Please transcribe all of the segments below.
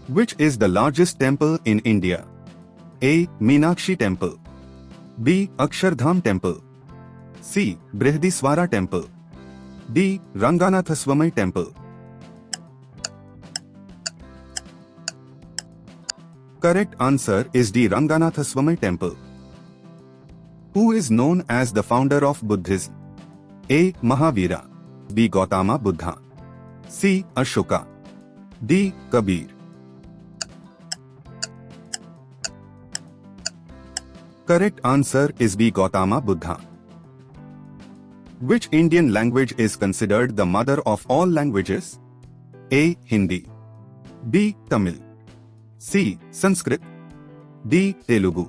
Which is the largest temple in India? A. Meenakshi Temple. B. Akshardham Temple. C. Brihadiswara Temple. D. Ranganathaswamy Temple. Correct answer is D. Ranganathaswamy Temple. Who is known as the founder of Buddhism? A. Mahavira. B. Gautama Buddha. C. Ashoka. D. Kabir. Correct answer is B. Gautama Buddha. Which Indian language is considered the mother of all languages? A. Hindi. B. Tamil. C. Sanskrit. D. Telugu.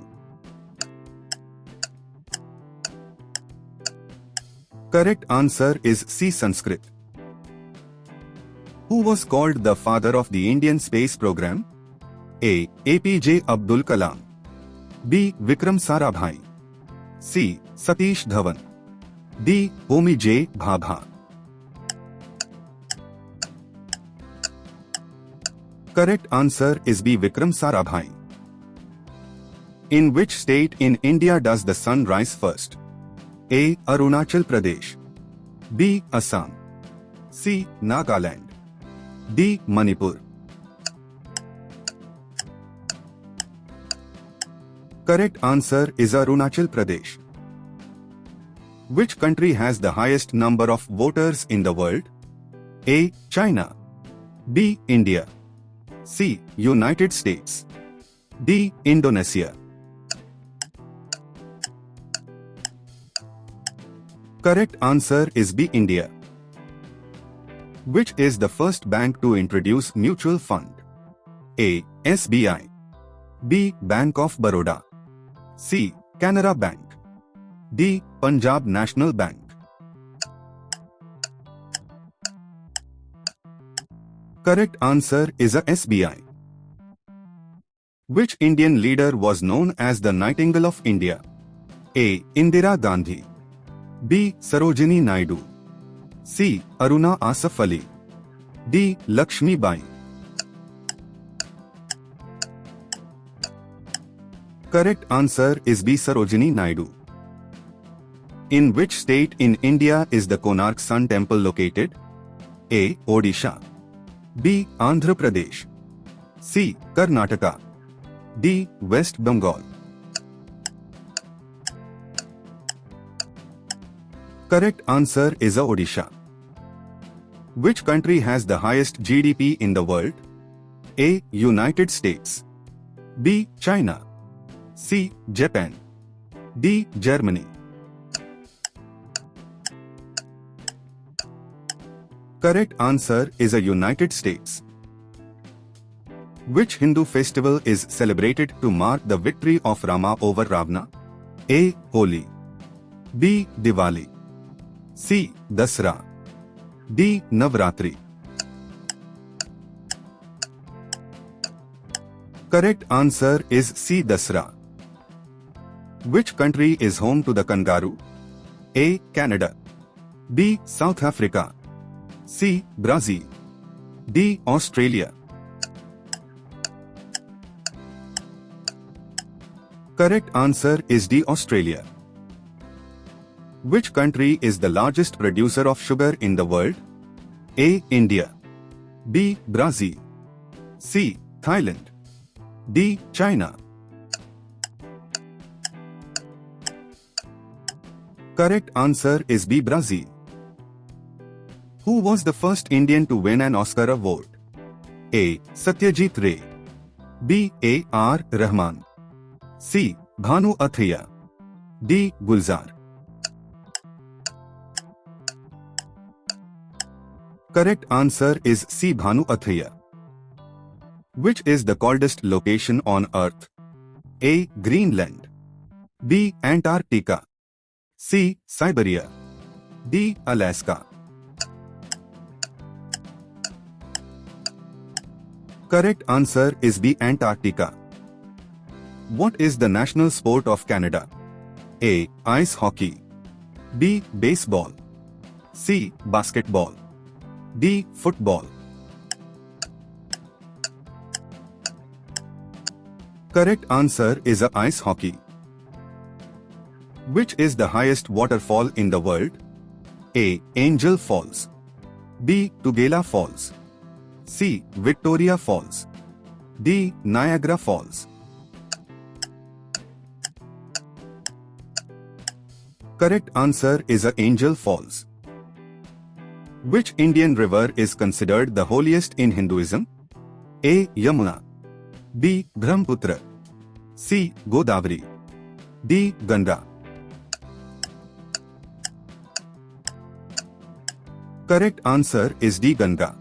Correct answer is C. Sanskrit. Who was called the father of the Indian space program? A. APJ Abdul Kalam. B. Vikram Sarabhai. C. Satish Dhawan. D. Homi J. Bhabha. Correct answer is B. Vikram Sarabhai. In which state in India does the sun rise first? A. Arunachal Pradesh. B. Assam. C. Nagaland. D. Manipur. Correct answer is Arunachal Pradesh. Which country has the highest number of voters in the world? A. China. B. India. C. United States. D. Indonesia. Correct answer is B. India. Which is the first bank to introduce mutual fund? A. SBI. B. Bank of Baroda. C. Canara Bank. D. Punjab National Bank. Correct answer is a SBI. Which Indian leader was known as the Nightingale of India? A. Indira Gandhi. B. Sarojini Naidu. C. Aruna Asaf Ali. D. Lakshmi Bai. Correct answer is B. Sarojini Naidu. In which state in India is the Konark Sun Temple located? A. Odisha. B. Andhra Pradesh. C. Karnataka. D. West Bengal. Correct answer is a Odisha. Which country has the highest GDP in the world? A. United States. B. China. C. Japan. D. Germany. Correct answer is a United States. Which Hindu festival is celebrated to mark the victory of Rama over Ravana? A. Holi. B. Diwali. C. Dasra. D. Navratri. Correct answer is C. Dasra. Which country is home to the kangaroo? A. Canada. B. South Africa. C. Brazil. D. Australia. Correct answer is D. Australia. Which country is the largest producer of sugar in the world? A. India. B. Brazil. C. Thailand. D. China. Correct answer is B. Brazil. Who was the first Indian to win an Oscar award? A. Satyajit Ray. B. A. R. Rahman. C. Bhanu Athreya. D. Gulzar. Correct answer is C. Bhanu Athreya. Which is the coldest location on Earth? A. Greenland. B. Antarctica. C. Siberia. D. Alaska. Correct answer is B. Antarctica. What is the national sport of Canada? A. Ice hockey. B. Baseball. C. Basketball. D. Football. Correct answer is a ice hockey. Which is the highest waterfall in the world? A. Angel Falls. B. Tugela Falls. C. Victoria Falls. D. Niagara Falls. Correct answer is a Angel Falls. Which Indian river is considered the holiest in Hinduism? A. Yamuna. B. Brahmaputra. C. Godavari. D. Ganga. Correct answer is D. Ganga.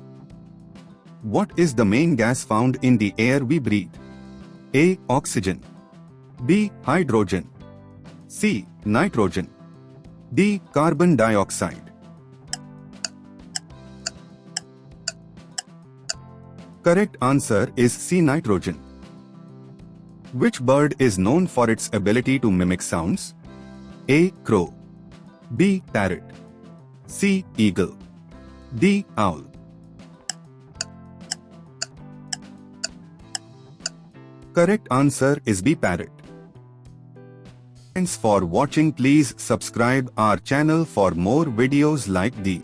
What is the main gas found in the air we breathe? A. Oxygen. B. Hydrogen. C. Nitrogen. D. Carbon dioxide. Correct answer is C. Nitrogen. Which bird is known for its ability to mimic sounds? A. Crow. B. Parrot. C. Eagle. D. Owl. Correct answer is B. Parrot. Thanks for watching. Please subscribe our channel for more videos like these.